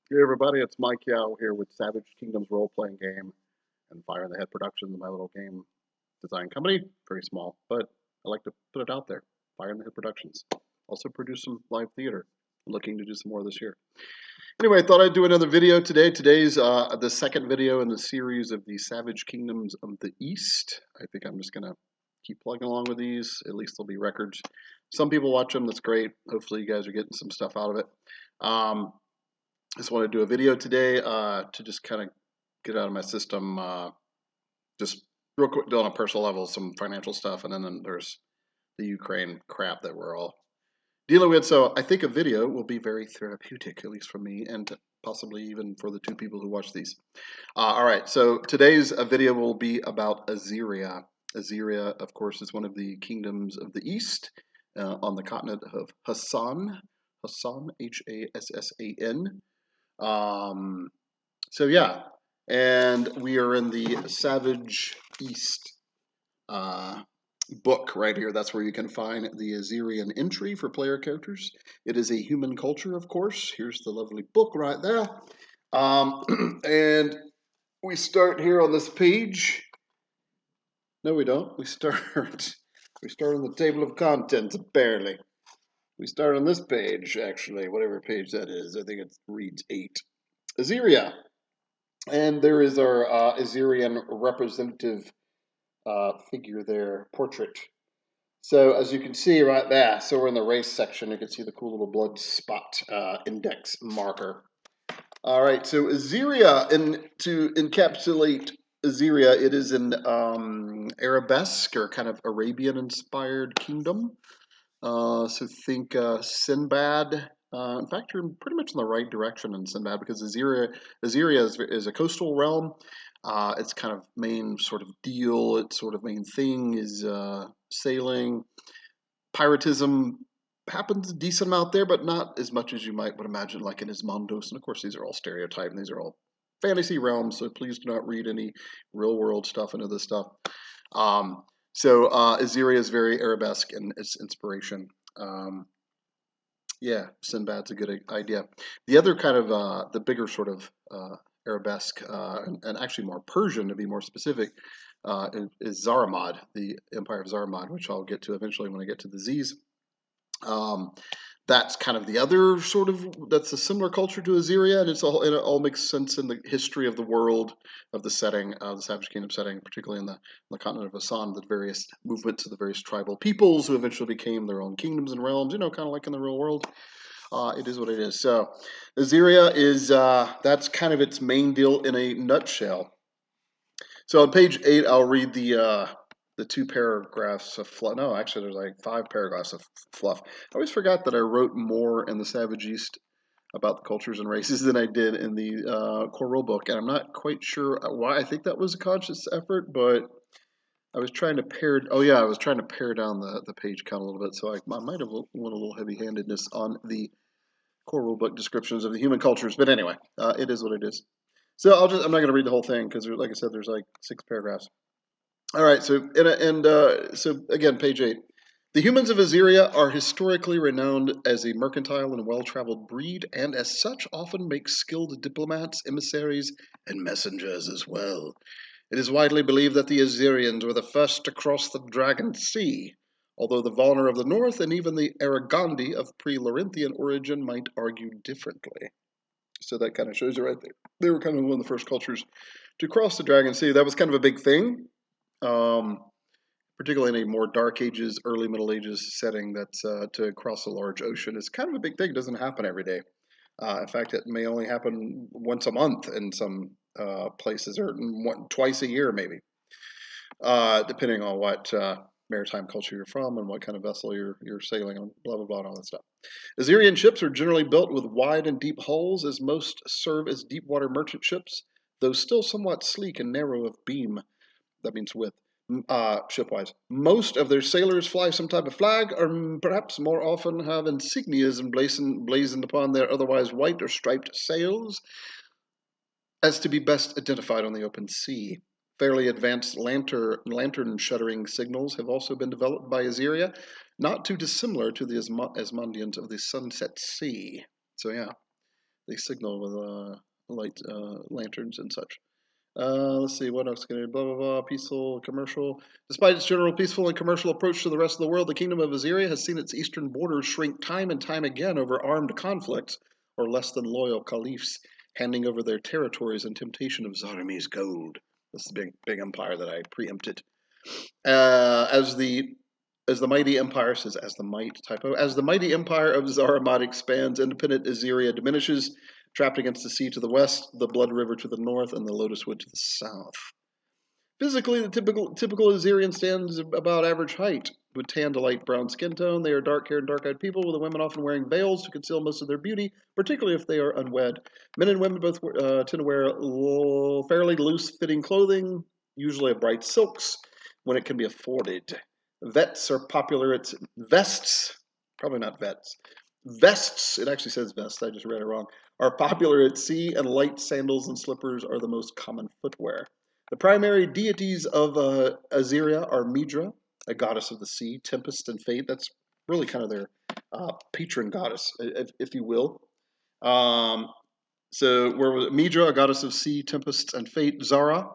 Hey everybody, it's Mike Yao here with Savage Kingdoms role-playing game and Fire in the Head Productions, my little game design company. Very small, but I like to put it out there. Fire in the Head Productions. Also produce some live theater. Looking to do some more this year. Anyway, I thought I'd do another video today. Today's the second video in the series of the Savage Kingdoms of the East. I think I'm just going to keep plugging along with these. At least there'll be records. Some people watch them. That's great. Hopefully you guys are getting some stuff out of it. I just want to do a video today to just kind of get out of my system, just real quick on a personal level, some financial stuff, and then there's the Ukraine crap that we're all dealing with. So I think a video will be very therapeutic, at least for me, and possibly even for the two people who watch these. All right, so today's video will be about Aziria. Aziria, of course, is one of the kingdoms of the East on the continent of Hassan, Hassan. So yeah, and we are in the Savage East book right here. That's where you can find the Azirian entry for player characters. It is a human culture, of course. Here's the lovely book right there. And we start here on this page. No, we don't. We start on the table of contents, apparently. We start on this page, actually, whatever page that is. I think it reads 8. Aziria. And there is our Azirian representative figure there, portrait. So as you can see right there, so we're in the race section. You can see the cool little blood spot index marker. All right, so Aziria, to encapsulate Aziria, it is an Arabesque or kind of Arabian-inspired kingdom. So think Sinbad. In fact, you're pretty much in the right direction in Sinbad because Aziria is a coastal realm. Its kind of main sort of deal, its sort of main thing is sailing. Piratism happens a decent amount there, but not as much as you might would imagine, like in Ismondos. And of course, these are all stereotyped, and these are all fantasy realms, so please do not read any real-world stuff into this stuff. So Aziria is very Arabesque in its inspiration. Yeah, Sinbad's a good idea. The other kind of the bigger sort of Arabesque and actually more Persian to be more specific is Zaramad, the Empire of Zaramad, which I'll get to eventually when I get to the Z's. That's kind of the other sort of, that's a similar culture to Aziria, and it all makes sense in the history of the world, of the setting, the Savage Kingdom setting, particularly in the continent of Hassan, the various movements of the various tribal peoples who eventually became their own kingdoms and realms, kind of like in the real world. It is what it is. So Aziria is, that's kind of its main deal in a nutshell. So on page 8, I'll read the 2 paragraphs of fluff. No, actually, there's like 5 paragraphs of fluff. I always forgot that I wrote more in the Savage East about the cultures and races than I did in the core rulebook, and I'm not quite sure why. I think that was a conscious effort, but I was trying to pare. Oh yeah, I was trying to pare down the page count a little bit, so I might have went a little heavy-handedness on the core rulebook descriptions of the human cultures. But anyway, it is what it is. So I'm not going to read the whole thing because, like I said, there's like 6 paragraphs. All right, so so again, page 8. The humans of Aziria are historically renowned as a mercantile and well-traveled breed, and as such often make skilled diplomats, emissaries, and messengers as well. It is widely believed that the Azirians were the first to cross the Dragon Sea, although the Valner of the North and even the Aragandi of pre-Larinthian origin might argue differently. So that kind of shows you right there. They were kind of one of the first cultures to cross the Dragon Sea. That was kind of a big thing. Particularly in a more Dark Ages, early Middle Ages setting, that's to cross a large ocean is kind of a big thing. It doesn't happen every day. In fact, it may only happen once a month in some places, or twice a year maybe, depending on what maritime culture you're from and what kind of vessel you're sailing on, blah, blah, blah, and all that stuff. Azirian ships are generally built with wide and deep hulls, as most serve as deep water merchant ships, though still somewhat sleek and narrow of beam. That means width. Shipwise. Most of their sailors fly some type of flag, or perhaps more often have insignias blazoned upon their otherwise white or striped sails, as to be best identified on the open sea. Fairly advanced lantern shuttering signals have also been developed by Aziria, not too dissimilar to the Asmondians of the Sunset Sea. So yeah, They signal with light lanterns and such. Let's see, what else can I blah blah blah, peaceful, commercial. Despite its general peaceful and commercial approach to the rest of the world, the kingdom of Aziria has seen its eastern borders shrink time and time again over armed conflicts or less than loyal caliphs handing over their territories in temptation of Zarmi's gold. This is the big empire that I preempted. Uh, as the as the mighty empire says, as the mighty empire of Zaramad expands, independent Aziria diminishes, trapped against the sea to the west, the Blood River to the north, and the Lotus Wood to the south. Physically, the typical Azirian stands about average height, with tan to light brown skin tone. They are dark-haired and dark-eyed people, with the women often wearing veils to conceal most of their beauty, particularly if they are unwed. Men and women both tend to wear fairly loose-fitting clothing, usually of bright silks, when it can be afforded. Vets are popular at vests, probably not vets. Vests, it actually says vests, I just read it wrong, are popular at sea, and light sandals and slippers are the most common footwear. The primary deities of Aziria are Midra, a goddess of the sea, tempest, and fate. That's really kind of their patron goddess, if you will. Um, so where was it? Midra, a goddess of sea, tempests, and fate. Zara,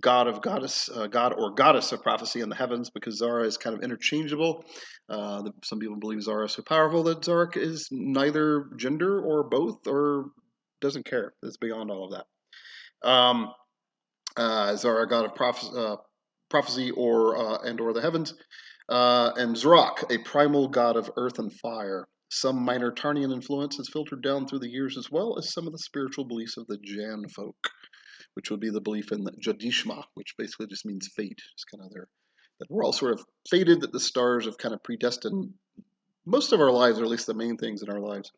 god or goddess of prophecy in the heavens, because Zara is kind of interchangeable. Some people believe Zara is so powerful that Zara is neither gender or both or doesn't care. It's beyond all of that. Zara, god of prophecy or the heavens, and Zrock, a primal god of earth and fire. Some minor Tarnian influence has filtered down through the years, as well as some of the spiritual beliefs of the Jan folk, which would be the belief in the Jadishma, which basically just means fate. It's kind of that we're all sort of fated, that the stars have kind of predestined most of our lives, or at least the main things in our lives.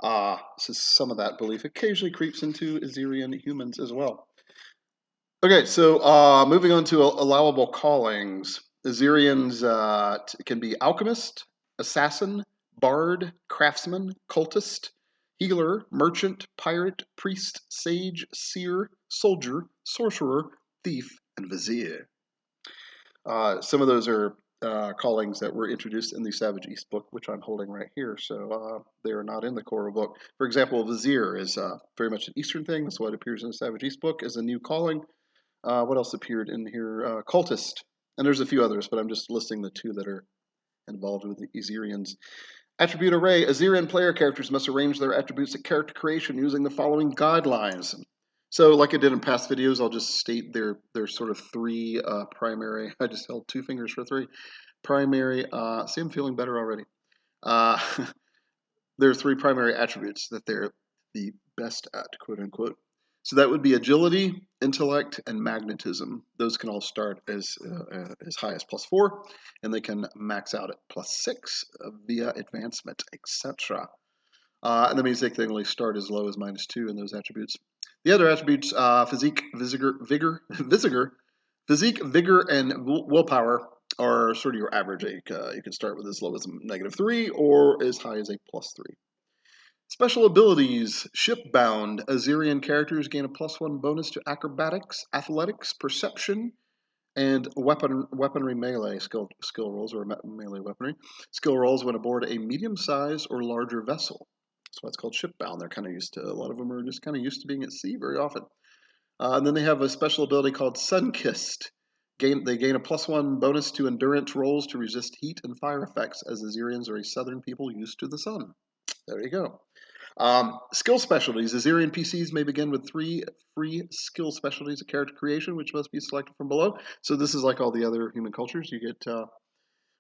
So some of that belief occasionally creeps into Azirian humans as well. Okay, so moving on to allowable callings. Azirians can be alchemist, assassin, bard, craftsman, cultist, healer, merchant, pirate, priest, sage, seer, soldier, sorcerer, thief, and vizier. Some of those are callings that were introduced in the Savage East book, which I'm holding right here, so they are not in the core book. For example, vizier is very much an Eastern thing. That's why it appears in the Savage East book as a new calling. What else appeared in here? Cultist. And there's a few others, but I'm just listing the two that are involved with the Azirians. Attribute array. Azirian player characters must arrange their attributes at character creation using the following guidelines. So, like I did in past videos, I'll just state their sort of three primary. I just held two fingers for three primary. See, I'm feeling better already. Uh, there are three primary attributes that they're the best at, quote unquote. So that would be agility, intellect, and magnetism. Those can all start as high as +4, and they can max out at +6 via advancement, etc. And that means they can only start as low as -2 in those attributes. The other attributes: physique, physique, vigor, and willpower are sort of your average. You can start with as low as -3 or as high as a +3. Special abilities. Shipbound. Azirian characters gain a +1 bonus to acrobatics, athletics, perception, and weaponry melee skill rolls, or melee weaponry skill rolls when aboard a medium-sized or larger vessel. That's why it's called shipbound. They're kind of used to, a lot of them are just kind of used to being at sea very often. And then they have a special ability called Sun-Kissed. They gain a +1 bonus to endurance rolls to resist heat and fire effects, as Azirians are a southern people used to the sun. There you go. Skill specialties. Azirian PCs may begin with 3 free skill specialties of character creation, which must be selected from below. So this is like all the other human cultures. You get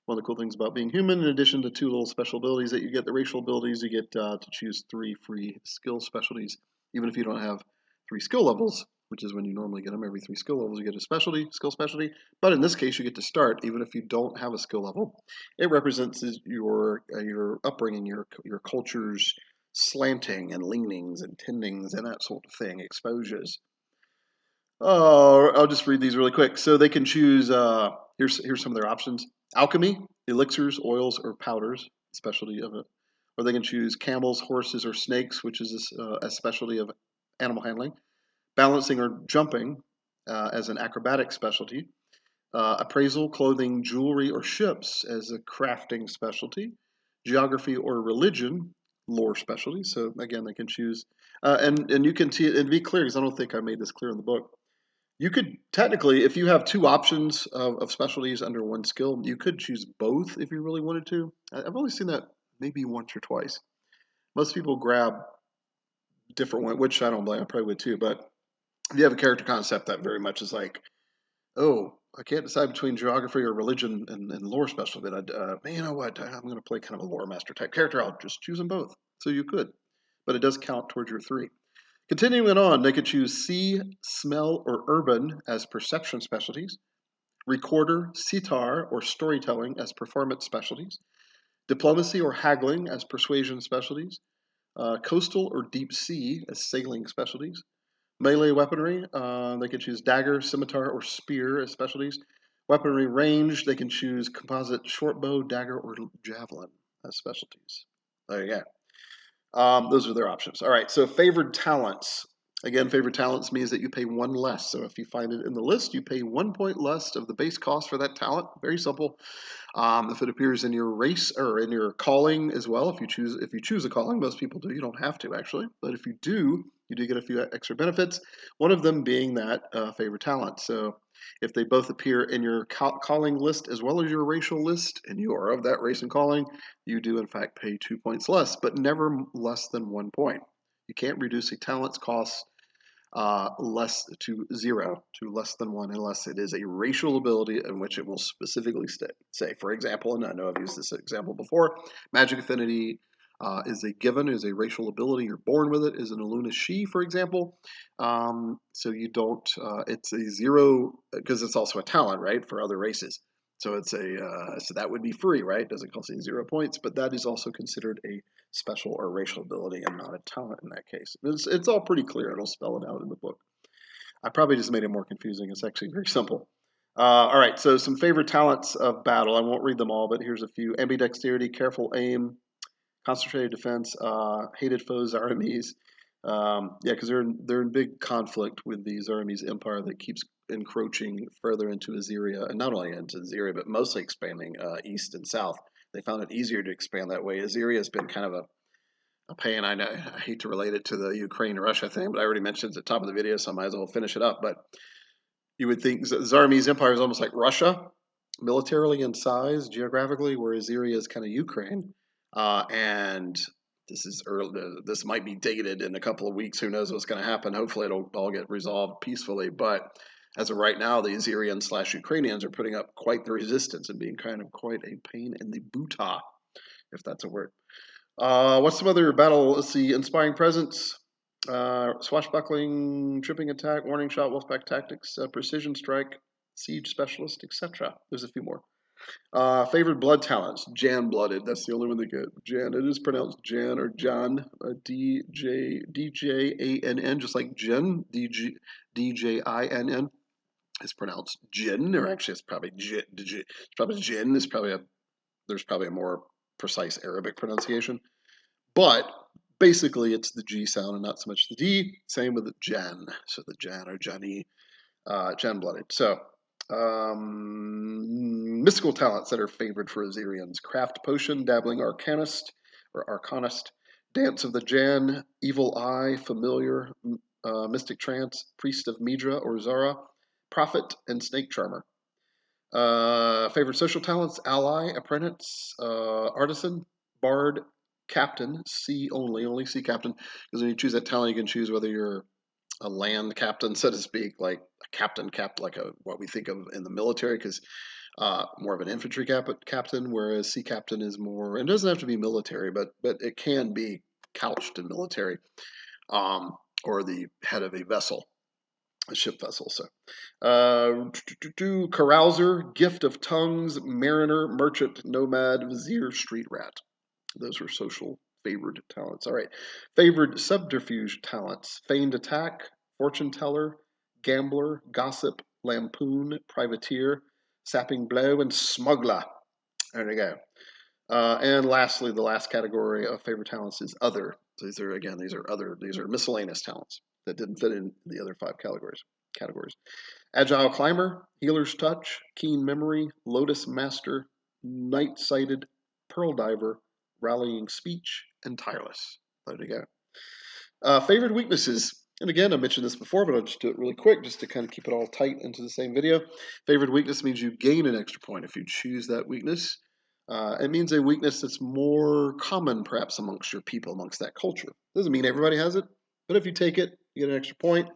one of the cool things about being human, in addition to 2 little special abilities that you get, the racial abilities, you get to choose 3 free skill specialties, even if you don't have 3 skill levels, which is when you normally get them. Every 3 skill levels, you get a skill specialty. But in this case, you get to start, even if you don't have a skill level. It represents your upbringing, your culture's slanting and leanings and tendings and that sort of thing, exposures. Oh, I'll just read these really quick. So they can choose, here's some of their options. Alchemy, elixirs, oils, or powders, specialty of it. Or they can choose camels, horses, or snakes, which is a specialty of animal handling. Balancing or jumping as an acrobatic specialty. Appraisal, clothing, jewelry, or ships as a crafting specialty. Geography or religion, lore specialties. So again, they can choose, and you can see and be clear because I don't think I made this clear in the book. You could technically, if you have two options of specialties under one skill, you could choose both if you really wanted to. I've only seen that maybe once or twice. Most people grab different one, which I don't blame. I probably would too. But if you have a character concept that very much is like, oh, I can't decide between geography or religion and lore specialty, then man, you know what? I'm going to play kind of a lore master type character. I'll just choose them both. So you could, but it does count towards your three. Continuing on, they could choose see, smell, or urban as perception specialties, recorder, sitar, or storytelling as performance specialties, diplomacy or haggling as persuasion specialties, coastal or deep sea as sailing specialties, melee weaponry, they can choose dagger, scimitar, or spear as specialties. Weaponry range, they can choose composite short bow, dagger, or javelin as specialties. There you go. Those are their options. All right, so favored talents. Again, favored talents means that you pay one less. So if you find it in the list, you pay 1 point less of the base cost for that talent. Very simple. If it appears in your race or in your calling as well, if you choose a calling, most people do. You don't have to actually, but if you do get a few extra benefits. One of them being that favorite talent. So if they both appear in your calling list as well as your racial list, and you are of that race and calling, you do in fact pay 2 points less, but never less than 1 point. You can't reduce a talent's cost less to zero, to less than one, unless it is a racial ability in which it will specifically say. For example, and I know I've used this example before, magic affinity is a given, is a racial ability. You're born with it. Is an Aluna she, for example. So you don't. It's a zero because it's also a talent, right, for other races. So it's so that would be free, right? Doesn't cost you 0 points, but that is also considered a special or racial ability and not a talent in that case. It's all pretty clear. It'll spell it out in the book. I probably just made it more confusing. It's actually very simple. All right, so some favorite talents of battle. I won't read them all, but here's a few: ambidexterity, careful aim, concentrated defense, hated foes, Aramis. Yeah, because they're in big conflict with the Aramis Empire that keeps encroaching further into Aziria, and not only into Aziria, but mostly expanding east and south. They found it easier to expand that way. Aziria has been kind of a pain. I know I hate to relate it to the Ukraine-Russia thing, but I already mentioned at the top of the video, so I might as well finish it up. But you would think Tsar's empire is almost like Russia, militarily in size, geographically, whereas Aziria is kind of Ukraine. And this is early. This might be dated in a couple of weeks. Who knows what's going to happen? Hopefully, it'll all get resolved peacefully. But as of right now, the Azirians/Ukrainians are putting up quite the resistance and being kind of quite a pain in the boota, if that's a word. What's some other battle? Let's see. Inspiring presence, swashbuckling, tripping attack, warning shot, wolfpack tactics, precision strike, siege specialist, etc. There's a few more. Favorite blood talents, Jan blooded. That's the only one they get. Jan. It is pronounced Jan or John. D-J-A-N-N, just like Jen. D-J-I-N-N. It's pronounced Jin, or actually it's probably Jin. It's probably Jin. There's probably a more precise Arabic pronunciation. But basically, it's the G sound and not so much the D. Same with the Jan. So the Jan or Jani, Jan blooded. So mystical talents that are favored for Azirians: craft potion, dabbling arcanist or arcanist, dance of the Jan, evil eye, familiar, mystic trance, priest of Midra or Zara, prophet, and snake charmer. Favorite social talents: ally, apprentice, artisan, bard, captain, sea only sea captain. Because when you choose that talent, you can choose whether you're a land captain, so to speak, like a captain, like what we think of in the military, because more of an infantry captain, whereas sea captain is more. It doesn't have to be military, but it can be couched in military, or the head of a vessel, a ship vessel. So, carouser, gift of tongues, mariner, merchant, nomad, vizier, street rat. Those were social favored talents. All right. Favored subterfuge talents: feigned attack, fortune teller, gambler, gossip, lampoon, privateer, sapping blow, and smuggler. There we go. And lastly, the last category of favorite talents is other. So these are miscellaneous talents that didn't fit in the other five categories. Agile climber, healer's touch, keen memory, lotus master, night sighted, pearl diver, rallying speech, and tireless. There you go. Favorite weaknesses. And again, I mentioned this before, but I'll just do it really quick just to kind of keep it all tight into the same video. Favorite weakness means you gain an extra point if you choose that weakness. It means a weakness that's more common, perhaps, amongst your people, amongst that culture. Doesn't mean everybody has it, but if you take it, you get an extra point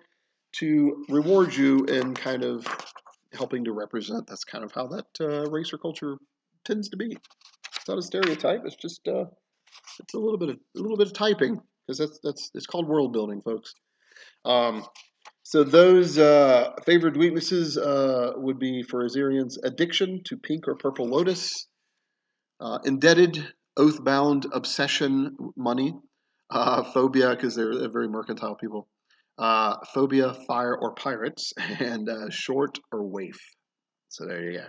to reward you in kind of helping to represent. That's kind of how that race or culture tends to be. It's not a stereotype. It's just it's a little bit of typing because that's it's called world building, folks. Um, so those favored weaknesses would be for Azirians: addiction to pink or purple lotus, indebted, oath-bound, obsession, money, phobia because they're very mercantile people, phobia, fire or pirates, and short or waif. So there you go.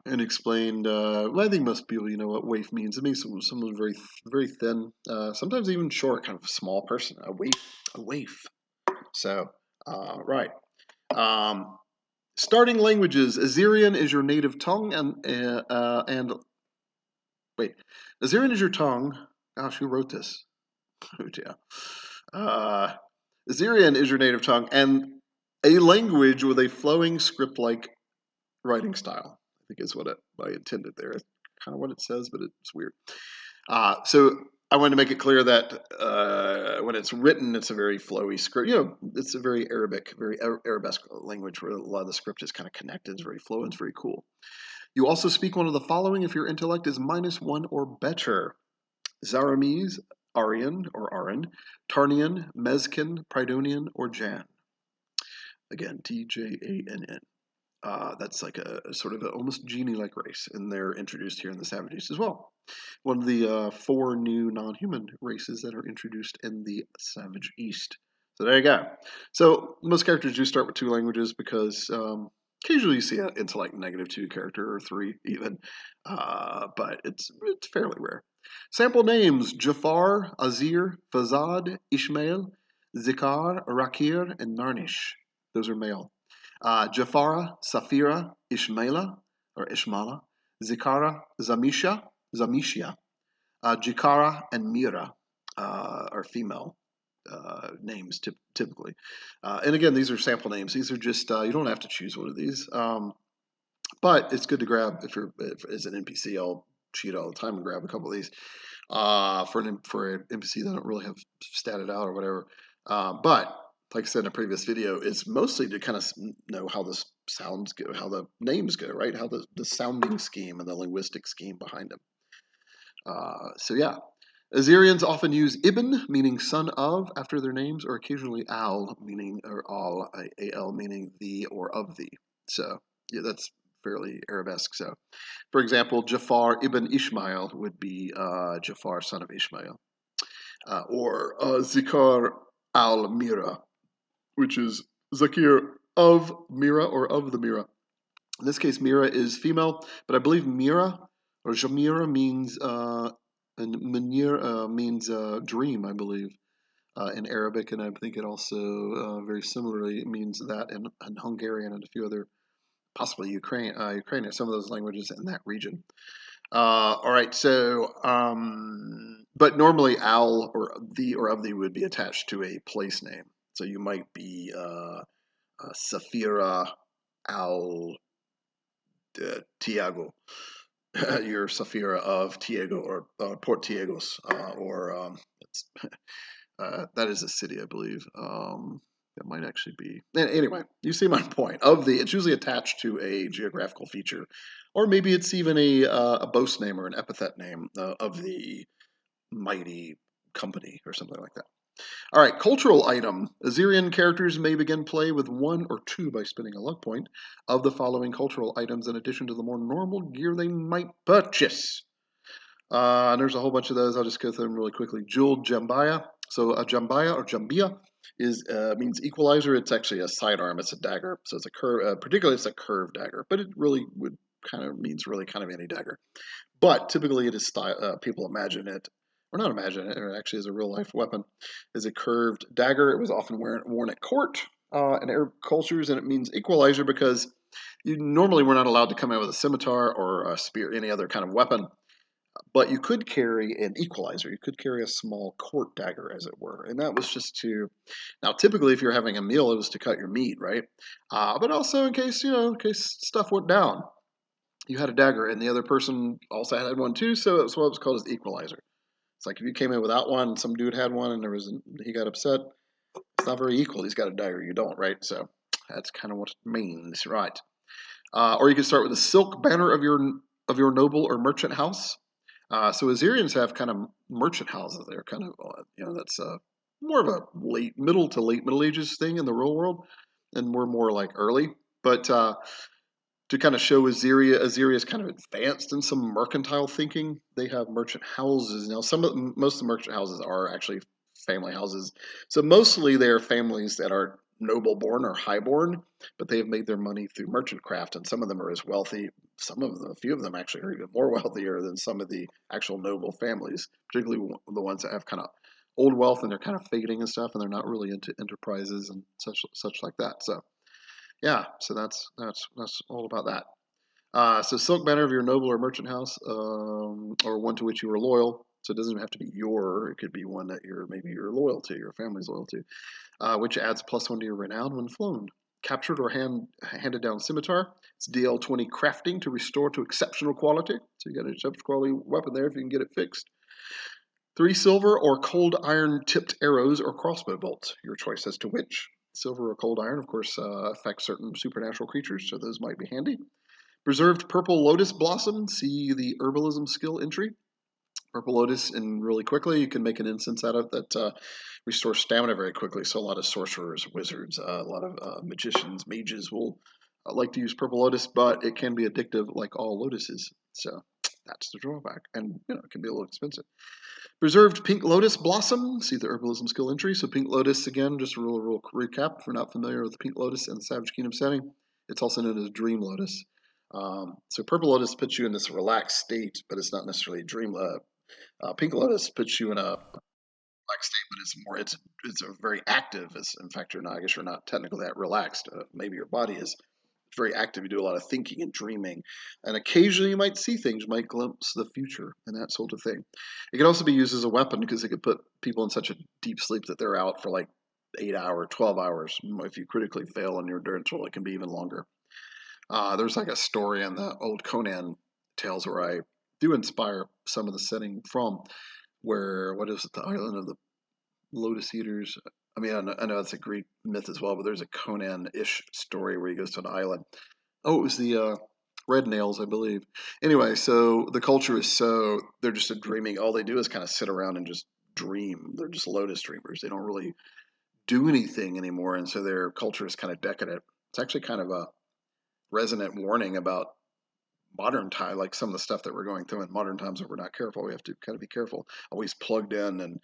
And explained. Well, I think most people, what waif means. It means someone very, very thin, sometimes even short, kind of small person. A waif. So, right. Um, starting languages. Azirian is your native tongue, and wait, Azirian is your tongue. Gosh, who wrote this? Oh dear. Uh, Azirian is your native tongue, and a language with a flowing script-like writing style, I think is what I intended there. It's kind of what it says, but it's weird. So I wanted to make it clear that when it's written, it's a very flowy script. It's a very Arabic, very Arabesque language where a lot of the script is kind of connected. It's very flowy. It's very cool. You also speak one of the following if your intellect is -1 or better: Zaramese, Aryan or Aran, Tarnian, Mezkin, Pridonian, or Jan. Again, Tjann. That's like a sort of almost genie-like race, and they're introduced here in the Savages as well. One of the 4 new non-human races that are introduced in the Savage East. So there you go. So most characters do start with 2 languages because occasionally you see an intellect -2 character or 3 even, but it's fairly rare. Sample names: Jafar, Azir, Fazad, Ishmael, Zikar, Rakir, and Narnish. Those are male. Jafara, Safira, Ishmaela, or Ishmala, Zikara, Zamishia, Jikara, and Mira are female names typically. And again, these are sample names. These are just, you don't have to choose one of these. But it's good to grab if as an NPC. I'll cheat all the time and grab a couple of these for an NPC that don't really have statted out or whatever. But like I said in a previous video, it's mostly to kind of know how the sounds go, how the names go, right? How the sounding scheme and the linguistic scheme behind them. So yeah. Azirians often use ibn, meaning son of, after their names, or occasionally al, meaning, or al, al, meaning the or of the. So yeah, that's fairly Arabesque. So, for example, Jafar ibn Ishmael would be Jafar, son of Ishmael. Or Zikar al-Mira, which is Zakir of Mira or of the Mira. In this case, Mira is female, but I believe Mira or Jamira means and Munir means dream, I believe, in Arabic, and I think it also very similarly means that in Hungarian and a few other, possibly Ukrainian, some of those languages in that region. All right, so but normally al or the or of the would be attached to a place name. So you might be Safira al Tiago. You're Safira of Tiago or Port Tiagos, or that is a city, I believe. That might actually be. Anyway, you see my point. It's usually attached to a geographical feature, or maybe it's even a boast name or an epithet name of the mighty company or something like that. All right, cultural item. Azirian characters may begin play with 1 or 2 by spending a luck point of the following cultural items in addition to the more normal gear they might purchase. And there's a whole bunch of those. I'll just go through them really quickly. Jeweled Jambaya. So a Jambaya or Jambia means equalizer. It's actually a sidearm. It's a dagger. So it's a curve. Particularly, it's a curved dagger, but it really would means kind of any dagger. But typically, it is people imagine it, or not imagine it, or actually is a real life weapon, is a curved dagger. It was often worn at court in Arab cultures, and it means equalizer because you normally were not allowed to come out with a scimitar or a spear, any other kind of weapon. But you could carry an equalizer. You could carry a small court dagger, as it were, and that was just to. Now, typically, if you're having a meal, it was to cut your meat, right? But also in case in case stuff went down, you had a dagger, and the other person also had one too. So that's what it was called as the equalizer. It's like if you came in without one, some dude had one, and he got upset. It's not very equal. He's got a dagger, you don't, right? So that's kind of what it means, right? Or you could start with the silk banner of your noble or merchant house. So Azirians have kind of merchant houses. They're kind of that's more of a middle to late Middle Ages thing in the real world, and we're more like early. But to kind of show Aziria is kind of advanced in some mercantile thinking. They have merchant houses now. Most of the merchant houses are actually family houses. So mostly they are families that are noble born or high born, but they have made their money through merchant craft, and some of them are as wealthy. A few of them actually are even more wealthier than some of the actual noble families, particularly the ones that have kind of old wealth and they're kind of fading and stuff, and they're not really into enterprises and such like that. So yeah, so that's all about that. So silk banner of your noble or merchant house, or one to which you are loyal. So it doesn't even have to be your. It could be one that you're loyal to, your family's loyal to, which adds +1 to your renown when flown. Captured or handed down scimitar. It's DL20 crafting to restore to exceptional quality. So you got an exceptional quality weapon there if you can get it fixed. 3 silver or cold iron tipped arrows or crossbow bolts. Your choice as to which. Silver or cold iron, of course, affects certain supernatural creatures, so those might be handy. Preserved purple lotus blossom. See the herbalism skill entry. Purple lotus, and really quickly you can make an incense out of that restores stamina very quickly. So a lot of sorcerers, wizards, a lot of magicians, mages will like to use purple lotus, but it can be addictive, like all lotuses. So that's the drawback, and it can be a little expensive. Preserved pink lotus blossom. See the herbalism skill entry. So pink lotus, again, just a real recap if you're not familiar with pink lotus in the Savage Kingdom setting. It's also known as dream lotus. So purple lotus puts you in this relaxed state, but it's not necessarily a dream. Pink lotus puts you in a relaxed state, but it's a very active. In fact, I guess you're not technically that relaxed. Maybe your body is very active. You do a lot of thinking and dreaming, and occasionally you might see things, you might glimpse the future and that sort of thing. It can also be used as a weapon because it could put people in such a deep sleep that they're out for like 8 hours, 12 hours. If you critically fail on your endurance roll, it can be even longer. There's like a story in the old Conan tales where I do inspire some of the setting from, where what is it, the island of the Lotus Eaters? I mean, I know it's a Greek myth as well, but there's a Conan-ish story where he goes to an island. Oh, it was the Red Nails, I believe. Anyway, so the culture is they're just a dreaming. All they do is kind of sit around and just dream. They're just lotus dreamers. They don't really do anything anymore, and so their culture is kind of decadent. It's actually kind of a resonant warning about modern time, like some of the stuff that we're going through in modern times. If we're not careful, we have to kind of be careful. Always plugged in and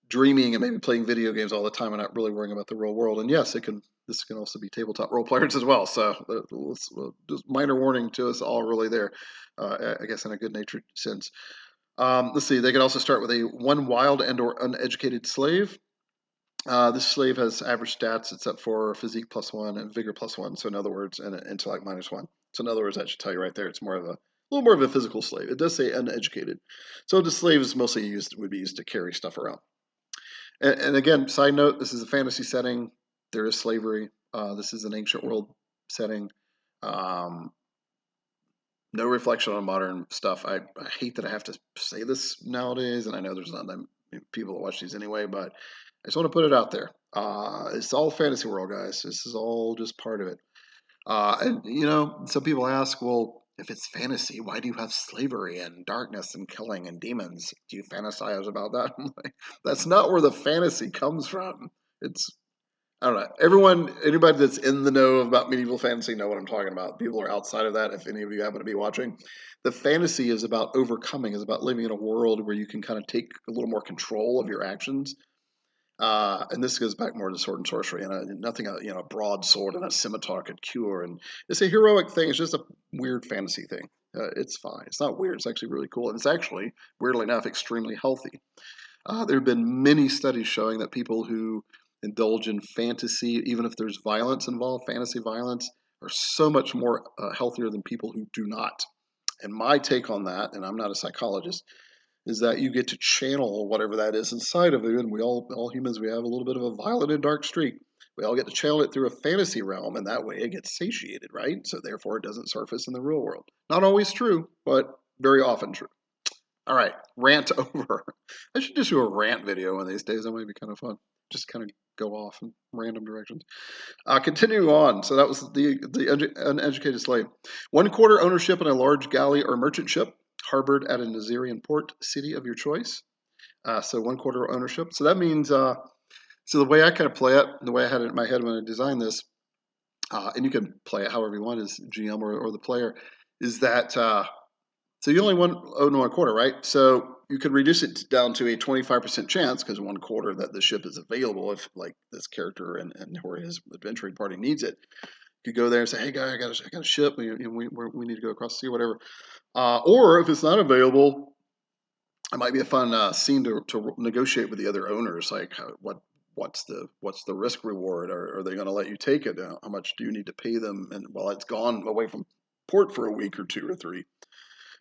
dreaming and maybe playing video games all the time and not really worrying about the real world. And yes, this can also be tabletop role players as well. So just minor warning to us all really there, I guess in a good natured sense. Let's see, they can also start with a 1 wild and or uneducated slave. This slave has average stats except for physique +1 and vigor +1. So in other words, and intellect -1. So in other words, I should tell you right there, it's more of a little more of a physical slave. It does say uneducated. So the slave is mostly would be used to carry stuff around. And again, side note, this is a fantasy setting. There is slavery. This is an ancient world setting. Um, no reflection on modern stuff. I hate that I have to say this nowadays, and I know there's not that many people that watch these anyway, but I just want to put it out there. It's all fantasy world, guys. This is all just part of it. And some people ask, well, if it's fantasy, why do you have slavery and darkness and killing and demons? Do you fantasize about that? That's not where the fantasy comes from. It's I don't know. Anybody that's in the know about medieval fantasy know what I'm talking about. People are outside of that. If any of you happen to be watching, the fantasy is about overcoming, is about living in a world where you can kind of take a little more control of your actions. And this goes back more to sword and sorcery, and nothing a broadsword and a scimitar could cure. And it's a heroic thing. It's just a weird fantasy thing. It's fine. It's not weird. It's actually really cool, and it's actually, weirdly enough, extremely healthy. There have been many studies showing that people who indulge in fantasy, even if there's violence involved, fantasy violence, are so much more healthier than people who do not. And my take on that, and I'm not a psychologist, is that you get to channel whatever that is inside of you. And we all humans, we have a little bit of a violent and dark streak. We all get to channel it through a fantasy realm, and that way it gets satiated, right? So therefore, it doesn't surface in the real world. Not always true, but very often true. All right, rant over. I should just do a rant video one of these days. That might be kind of fun. Just kind of go off in random directions. Continuing on. So that was the uneducated slave. 1/4 ownership in a large galley or merchant ship harbored at an Azirian port city of your choice. So 1/4 ownership. So that means, so the way I kind of play it, the way I had it in my head when I designed this, and you can play it however you want as GM or the player, is that so you only own 1/4, right? So you could reduce it down to a 25% chance, because 1/4 that the ship is available if like this character and or his adventuring party needs it. You could go there and say, "Hey, guy, I got a ship. We need to go across the sea, whatever." Or if it's not available, it might be a fun scene to negotiate with the other owners. Like, what's the risk reward? Are they going to let you take it? How much do you need to pay them? And while it's gone away from port for a week or 2 or 3.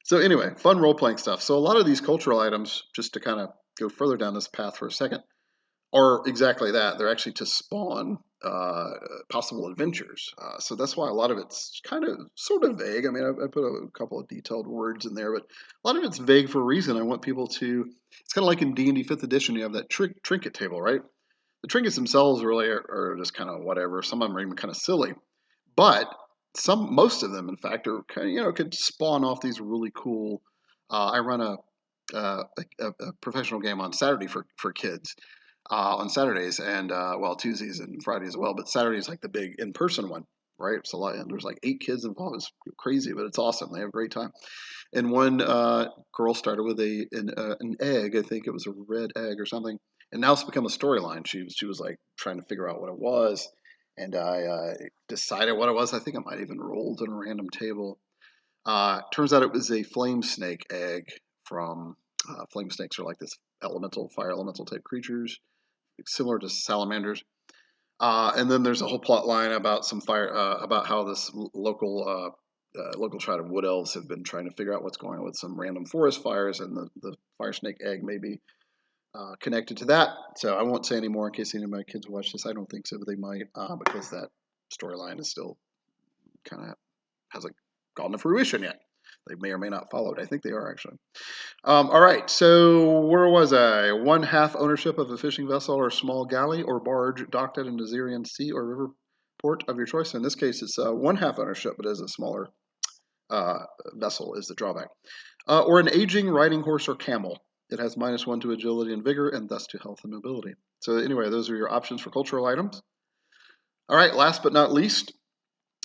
So anyway, fun role playing stuff. So a lot of these cultural items, just to kind of go further down this path for a second, are exactly that. They're actually to spawn possible adventures. So that's why a lot of it's kind of sort of vague. I mean, I put a couple of detailed words in there, but a lot of it's vague for a reason. I want people to. It's kind of like in D&D Fifth Edition, you have that trinket table, right? The trinkets themselves really are just kind of whatever. Some of them are even kind of silly, but most of them, in fact, are kind of, could spawn off these really cool. I run a professional game on Saturday for kids on Saturdays and well, Tuesdays and Fridays as well. But Saturday is like the big in person one, right? It's a lot. And there's like 8 kids involved. It's crazy, but it's awesome. They have a great time. And one girl started with an egg. I think it was a red egg or something. And now it's become a storyline. She was like trying to figure out what it was, and I decided what it was. I think I might even rolled on a random table. Turns out it was a flame snake egg from flame snakes are like this fire elemental type creatures, similar to salamanders. And then there's a whole plot line about some fire, about how this local tribe of wood elves have been trying to figure out what's going on with some random forest fires, and the fire snake egg may be connected to that. So I won't say any more in case any of my kids watch this. I don't think so, but they might, because that storyline is still kind of hasn't gone to fruition yet. They may or may not follow it. I think they are actually. All right, so where was I? 1/2 ownership of a fishing vessel or small galley or barge docked at an Azirian sea or river port of your choice. In this case, it's 1/2 ownership, but as a smaller uh, vessel is the drawback. Or an aging riding horse or camel. It has -1 to agility and vigor, and thus to health and mobility. So anyway, those are your options for cultural items. All right, last but not least,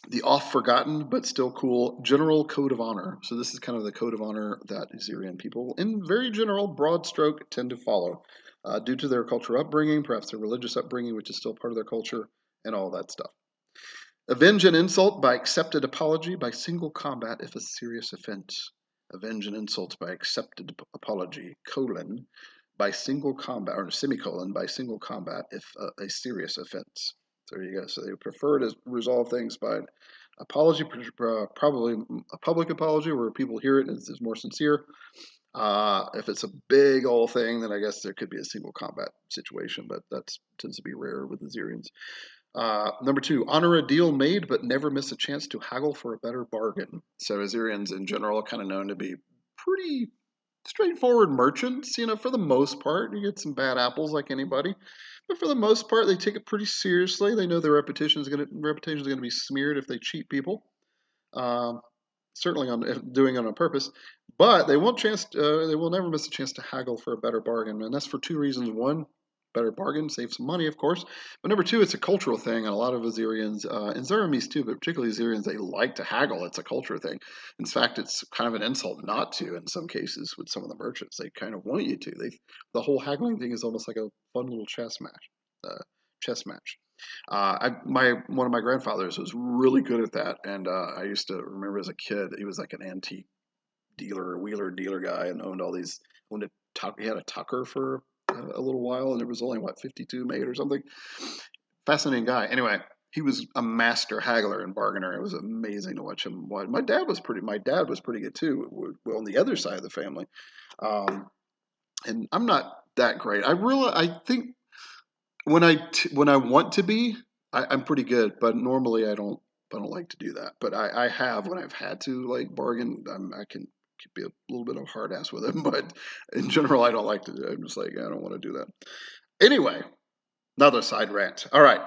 the oft-forgotten but still cool General Code of Honor. So this is kind of the code of honor that Azirian people, in very general, broad stroke, tend to follow due to their cultural upbringing, perhaps their religious upbringing, which is still part of their culture, and all that stuff. Avenge an insult by accepted apology by single combat if a serious offense. Avenge an insult by accepted apology, by single combat, or semicolon, by single combat if a serious offense. So there you go. So they prefer to resolve things by apology, probably a public apology where people hear it and it's more sincere. If it's a big old thing, then I guess there could be a single combat situation, but that tends to be rare with the Azirians. Number 2, honor a deal made but never miss a chance to haggle for a better bargain. So Azirians in general are kind of known to be pretty straightforward merchants, for the most part. You get some bad apples like anybody, but for the most part, they take it pretty seriously. They know their reputation is going to be smeared if they cheat people. Um, Certainly on doing it on purpose, but they will never miss a chance to haggle for a better bargain, and that's for 2 reasons. One, better bargain, save some money, of course, but number 2, it's a cultural thing, and a lot of Azirians, and Zeramis too, but particularly Azirians, they like to haggle. It's a culture thing. In fact, it's kind of an insult not to in some cases with some of the merchants. They kind of want you to. The whole haggling thing is almost like a fun little chess match. One of my grandfathers was really good at that, and I used to remember as a kid, he was like an antique wheeler dealer guy, and he had a Tucker for a little while, and there was only 52 made or something. Fascinating guy. Anyway, he was a master haggler and bargainer. It was amazing to watch him. My dad was pretty good too. Well, on the other side of the family, um, and I'm not that great. I think when I want to be, I'm pretty good, but normally I don't like to do that. But I have when I've had to like bargain. I can be a little bit of a hard ass with him, but in general, I don't like to do it. I'm just like, I don't want to do that. Anyway, another side rant. All right,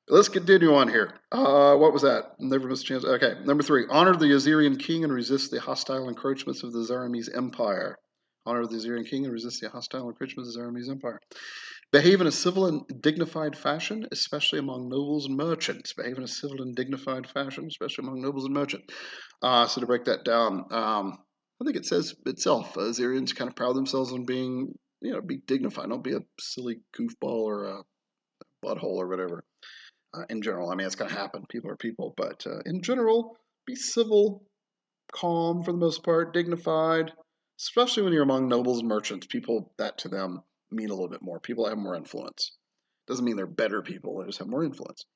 let's continue on here. What was that? Never miss a chance. Okay, number 3. Honor the Azirian king and resist the hostile encroachments of the Zaramese Empire. Honor the Azirian king and resist the hostile encroachments of the Zaramese Empire. Behave in a civil and dignified fashion, especially among nobles and merchants. Behave in a civil and dignified fashion, especially among nobles and merchants. So to break that down, I think it says itself. Azirians kind of pride themselves on being, be dignified. Don't be a silly goofball or a butthole or whatever. In general, I mean, it's going to happen. People are people, but in general, be civil, calm for the most part, dignified, especially when you're among nobles and merchants. People that to them mean a little bit more. People that have more influence. Doesn't mean they're better people, they just have more influence.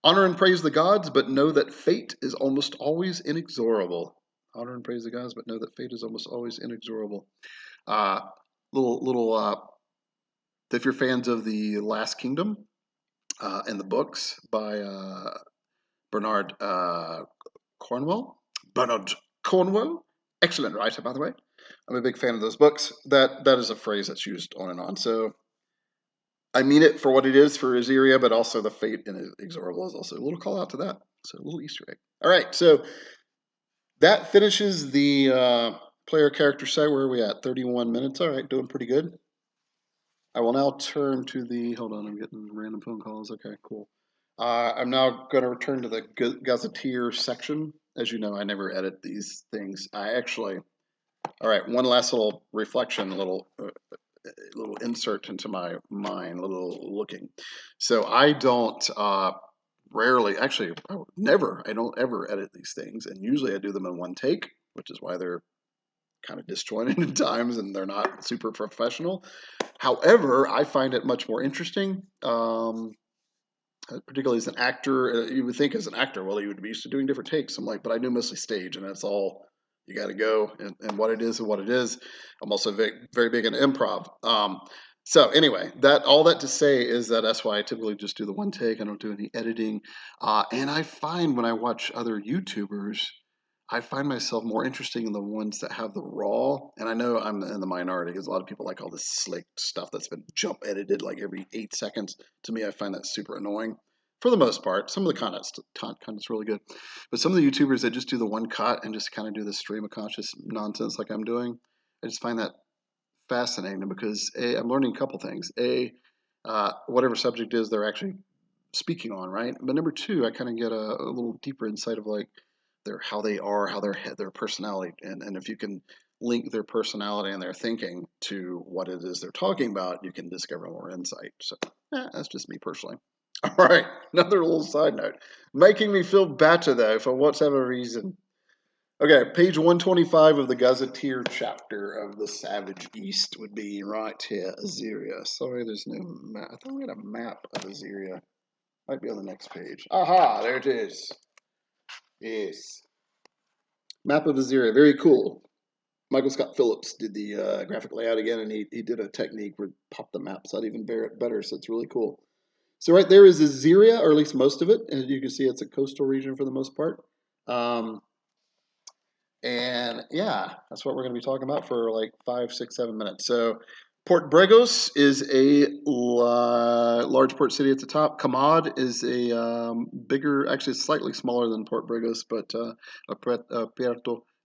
Honor and praise the gods, but know that fate is almost always inexorable. Honor and praise the gods, but know that fate is almost always inexorable. Uh, if you're fans of the Last Kingdom and the books by Bernard Cornwell, Bernard Cornwell, excellent writer, by the way. I'm a big fan of those books. That is a phrase that's used on and on. So I mean it for what it is for Aziria, but also the fate in Exorable is also a little call out to that. So a little Easter egg. All right, so that finishes the player character set. Where are we at? 31 minutes. All right, doing pretty good. I will now turn to the. Hold on, I'm getting random phone calls. Okay, cool. I'm now going to return to the Gazetteer section. As you know, I never edit these things. I actually. All right, one last little reflection, little insert into my mind, little looking. So I don't rarely, actually, never. I don't ever edit these things, and usually I do them in one take, which is why they're kind of disjointed at times and they're not super professional. However, I find it much more interesting. Particularly as an actor, you would think as an actor, well, you would be used to doing different takes. I'm like, but I do mostly stage, and that's all you got to go, and what it is and what it is. I'm also very, very big into improv. So anyway, that all that to say is that's why I typically just do the one take. I don't do any editing, and I find when I watch other YouTubers, I find myself more interested in the ones that have the raw. And I know I'm in the minority because a lot of people like all this slick stuff that's been jump edited like every 8 seconds. To me, I find that super annoying. For the most part, some of the content's really good, but some of the YouTubers that just do the one cut and just kind of do the stream of conscious nonsense like I'm doing, I just find that fascinating because I'm learning a couple things. Whatever subject is they're actually speaking on, right? But number two, I kind of get a little deeper insight of like how they are, how their personality, and if you can link their personality and their thinking to what it is they're talking about, you can discover more insight. So that's just me personally. All right, another little side note, making me feel better though for whatever reason. Okay, page 125 of the Gazetteer chapter of the Savage East would be right here, Aziria. Sorry, there's no map. I thought we had a map of Aziria. Might be on the next page. Aha, there it is. Yes. Map of Aziria, very cool. Michael Scott Phillips did the graphic layout again, and he did a technique where pop the maps out even better, so it's really cool. So right there is Aziria, or at least most of it, and you can see it's a coastal region for the most part. And yeah, that's what we're going to be talking about for like 5, 6, 7 minutes. So Port Bregos is a large port city at the top. Camad is a bigger, actually slightly smaller than Port Bregos, but Puerto,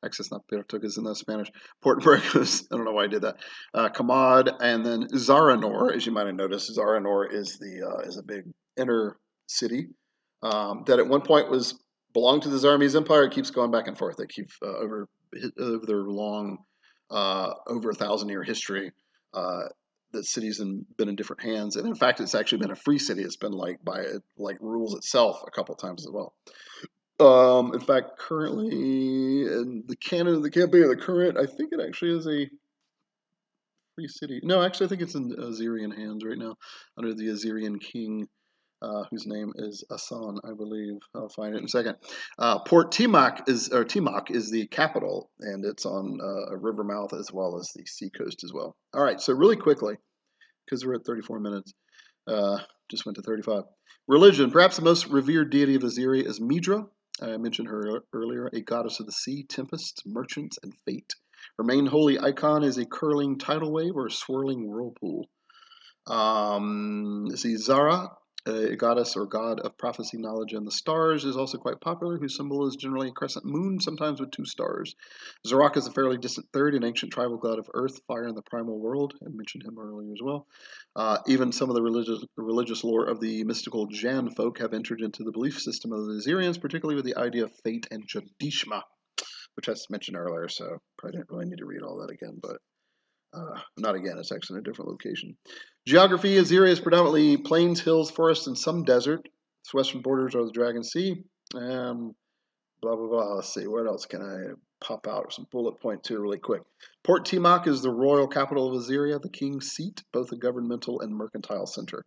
actually it's not Puerto because it's in Spanish. Port Bregos, I don't know why I did that. Camad, and then Zaranor, as you might have noticed, Zaranor is a big inner city that at one point belonged to the Zaramese Empire. It keeps going back and forth. They keep over their long, over 1,000-year history. The city's been in different hands, and in fact, it's actually been a free city. It's been rules itself a couple times as well. In fact, currently in the campaign of the current, I think it actually is a free city. No, actually, I think it's in Azirian hands right now under the Azirian king. whose name is Asan, I believe. I'll find it in a second. Port Timok is the capital, and it's on a river mouth as well as the sea coast as well. All right, so really quickly, because we're at 34 minutes, uh, just went to 35. Religion, perhaps the most revered deity of Aziria is Midra. I mentioned her earlier, a goddess of the sea, tempests, merchants, and fate. Her main holy icon is a curling tidal wave or a swirling whirlpool. See, Zara, a goddess or god of prophecy, knowledge, and the stars, is also quite popular, whose symbol is generally a crescent moon, sometimes with two stars. Zarak is a fairly distant third, an ancient tribal god of earth, fire, and the primal world. I mentioned him earlier as well. Even some of the religious lore of the mystical Jan folk have entered into the belief system of the Azirians, particularly with the idea of fate and Jadishma, which I mentioned earlier, so probably didn't really need to read all that again, but not again, it's actually in a different location. Geography, Aziria is predominantly plains, hills, forests, and some desert. Its western borders are the Dragon Sea. Blah, blah, blah. Let's see, what else can I pop out? Some bullet points here really quick. Port Timok is the royal capital of Aziria, the king's seat, both a governmental and mercantile center.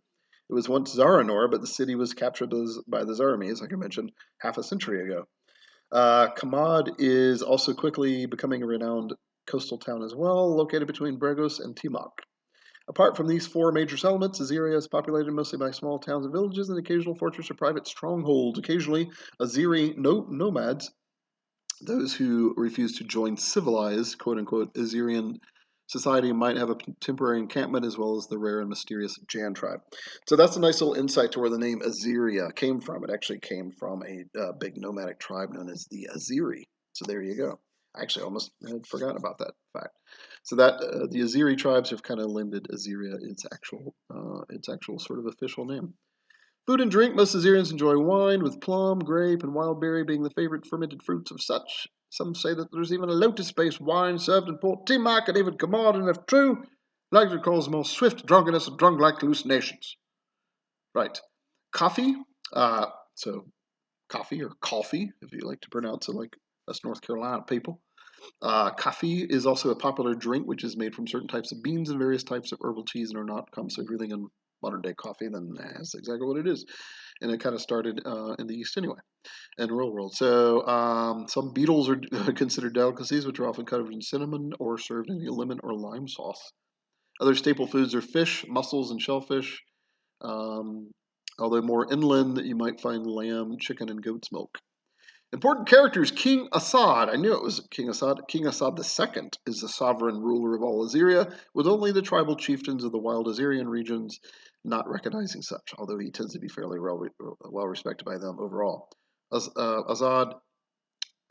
It was once Zaranor, but the city was captured by the Zaramis, like I mentioned, half a century ago. Kamad is also quickly becoming a renowned coastal town as well, located between Bregos and Timok. Apart from these four major settlements, Aziria is populated mostly by small towns and villages and occasional fortress or private strongholds. Occasionally, Aziri nomads, those who refuse to join civilized, quote unquote, Azirian society, might have a temporary encampment as well as the rare and mysterious Jan tribe. So that's a nice little insight to where the name Aziria came from. It actually came from a big nomadic tribe known as the Aziri. So there you go. I actually almost had forgotten about that fact. So that the Aziri tribes have kind of lended Aziria its actual sort of official name. Food and drink, most Azirians enjoy wine, with plum, grape, and wild berry being the favorite fermented fruits of such. Some say that there's even a lotus-based wine served in Port Timok and even Kamad, and if true, like to cause more swift drunkenness and drunk-like hallucinations. Right. Coffee, so coffee or coffee, if you like to pronounce it like us North Carolina people. Coffee is also a popular drink, which is made from certain types of beans and various types of herbal teas and are not come. So if you're thinking modern day coffee, then that's exactly what it is. And it kind of started in the East anyway, in the real world. So some beetles are considered delicacies, which are often covered in cinnamon or served in a lemon or lime sauce. Other staple foods are fish, mussels, and shellfish. Um, Although more inland, you might find lamb, chicken, and goat's milk. Important characters, King Assad. I knew it was King Assad. King Assad II is the sovereign ruler of all Aziria, with only the tribal chieftains of the wild Azirian regions not recognizing such, although he tends to be fairly well respected by them overall. Assad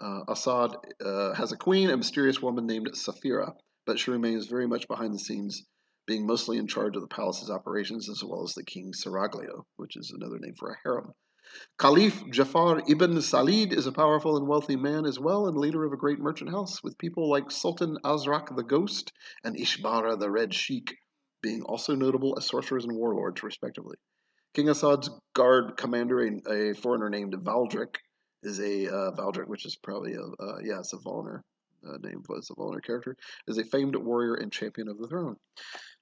has a queen, a mysterious woman named Safira, but she remains very much behind the scenes, being mostly in charge of the palace's operations as well as the king Seraglio, which is another name for a harem. Caliph Jafar ibn Salid is a powerful and wealthy man as well, and leader of a great merchant house, with people like Sultan Azrak the Ghost and Ishbara the Red Sheik being also notable as sorcerers and warlords, respectively. King Assad's guard commander, a foreigner named Valdric, is a Valdric, which is probably it's a Volner name, but it's a Volner character, is a famed warrior and champion of the throne.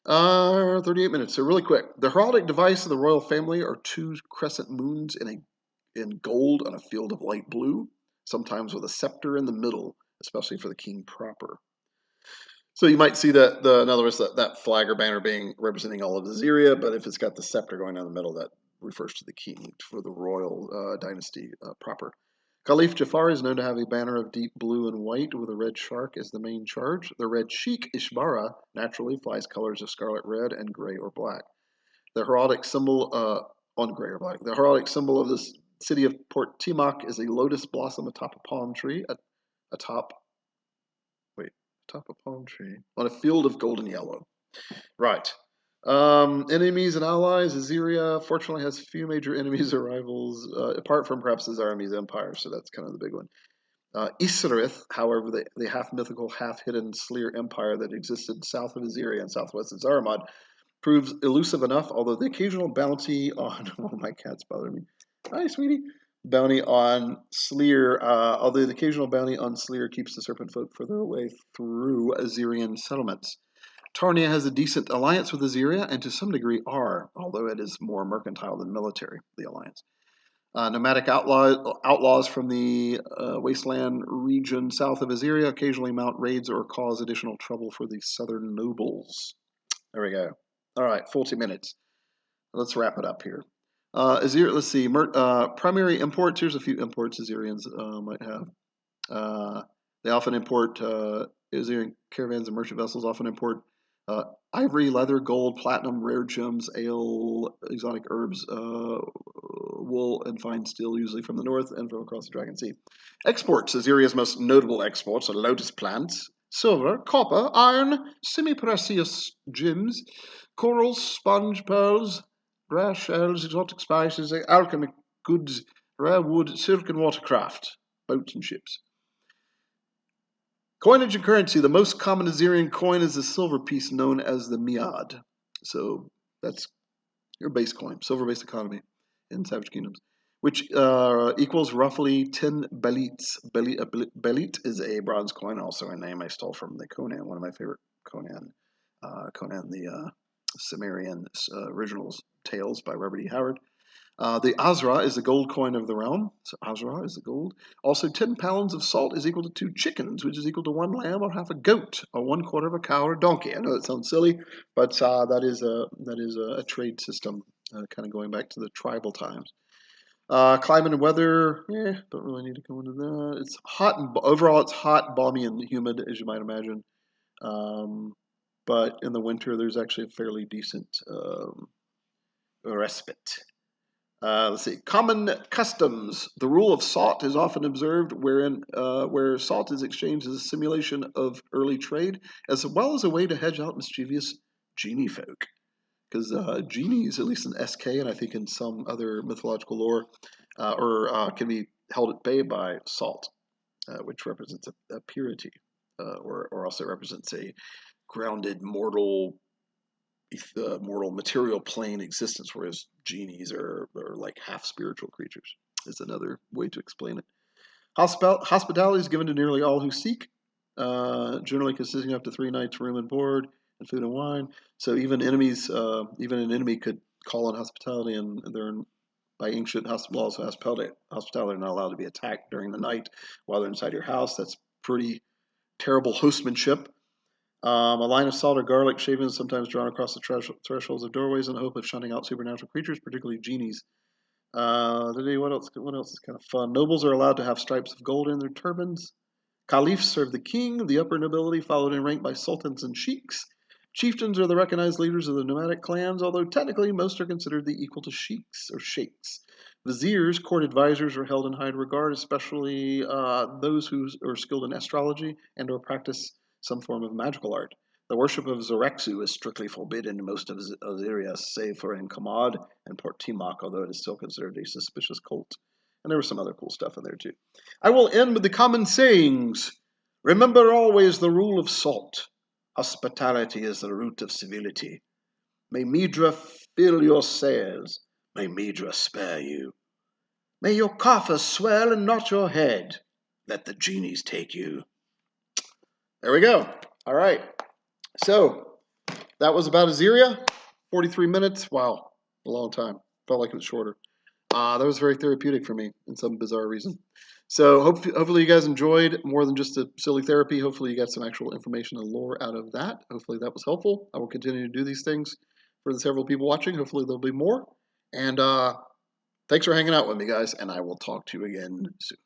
38 minutes. So really quick, the heraldic device of the royal family are two crescent moons in gold on a field of light blue, sometimes with a scepter in the middle, especially for the king proper. So you might see that in other words that flag or banner being representing all of Aziria, but if it's got the scepter going down the middle, that refers to the king for the royal dynasty proper. Caliph Jafar is known to have a banner of deep blue and white with a red shark as the main charge. The red sheik, Ishbara, naturally flies colors of scarlet red and gray or black. The heraldic symbol on gray or black. The heraldic symbol of this city of Port Timok is a lotus blossom atop a palm tree, atop a palm tree, on a field of golden yellow. Right. Enemies and allies. Aziria fortunately has few major enemies or rivals, apart from perhaps the Zaramis Empire, so that's kind of the big one. Isrith, however, the half-mythical, half-hidden Sleer Empire that existed south of Aziria and southwest of Zaramad, proves elusive enough, although the occasional bounty on... Oh, my cat's bothering me. Hi, sweetie. Bounty on Sleer, although the occasional bounty on Sleer keeps the serpent folk further away through Azirian settlements. Tarnia has a decent alliance with Aziria, and to some degree are, although it is more mercantile than military, the alliance. Nomadic outlaws from the wasteland region south of Aziria occasionally mount raids or cause additional trouble for the southern nobles. There we go. All right, 40 minutes. Let's wrap it up here. Azir, let's see. Primary imports. Here's a few imports Azirians might have. They often import Azirian caravans and merchant vessels often import uh, ivory, leather, gold, platinum, rare gems, ale, exotic herbs, wool, and fine steel, usually from the north and from across the Dragon Sea. Exports. Aziria's most notable exports are lotus plants, silver, copper, iron, semi-precious gems, corals, sponge pearls, rare shells, exotic spices, alchemic goods, rare wood, silk and watercraft, boats and ships. Coinage and currency. The most common Azirian coin is the silver piece known as the miad. So that's your base coin, silver-based economy in Savage Kingdoms, which equals roughly 10 belits. Belit is a bronze coin, also a name I stole from the Conan, one of my favorite Conan, the Cimmerian originals tales by Robert E. Howard. The Azra is the gold coin of the realm. So Azra is the gold. Also, 10 pounds of salt is equal to 2 chickens, which is equal to 1 lamb or half a goat, or 1/4 of a cow or a donkey. I know that sounds silly, but that is a trade system, kind of going back to the tribal times. Climate and weather, don't really need to go into that. It's hot and overall it's hot, balmy, and humid, as you might imagine. But in the winter, there's actually a fairly decent respite. Let's see. Common customs. The rule of salt is often observed, where salt is exchanged as a simulation of early trade, as well as a way to hedge out mischievous genie folk. Because genies, at least in SK, and I think in some other mythological lore, can be held at bay by salt, which represents a purity, or also represents a grounded mortal material plane existence, whereas genies are like half spiritual creatures. Is another way to explain it. Hospitality is given to nearly all who seek, generally consisting of up to 3 nights room and board and food and wine. So even enemies, even an enemy could call on hospitality, and they're by ancient laws of hospitality, are not allowed to be attacked during the night while they're inside your house. That's pretty terrible hostmanship. A line of salt or garlic shaving is sometimes drawn across the thresholds of doorways in the hope of shunning out supernatural creatures, particularly genies. What else? What else is kind of fun? Nobles are allowed to have stripes of gold in their turbans. Caliphs serve the king, the upper nobility, followed in rank by sultans and sheiks. Chieftains are the recognized leaders of the nomadic clans, although technically most are considered the equal to sheiks or sheikhs. Viziers, court advisors, are held in high regard, especially those who are skilled in astrology and or practice some form of magical art. The worship of Zorexu is strictly forbidden in most of Aziria, save for in Kamad and Port Timok, although it is still considered a suspicious cult. And there was some other cool stuff in there too. I will end with the common sayings. Remember always the rule of salt. Hospitality is the root of civility. May Midra fill your sails. May Midra spare you. May your coffers swell and not your head. Let the genies take you. There we go. All right. So that was about Aziria. 43 minutes. Wow. A long time. Felt like it was shorter. That was very therapeutic for me in some bizarre reason. So hopefully you guys enjoyed more than just a silly therapy. Hopefully you got some actual information and lore out of that. Hopefully that was helpful. I will continue to do these things for the several people watching. Hopefully there'll be more. And thanks for hanging out with me, guys. And I will talk to you again soon.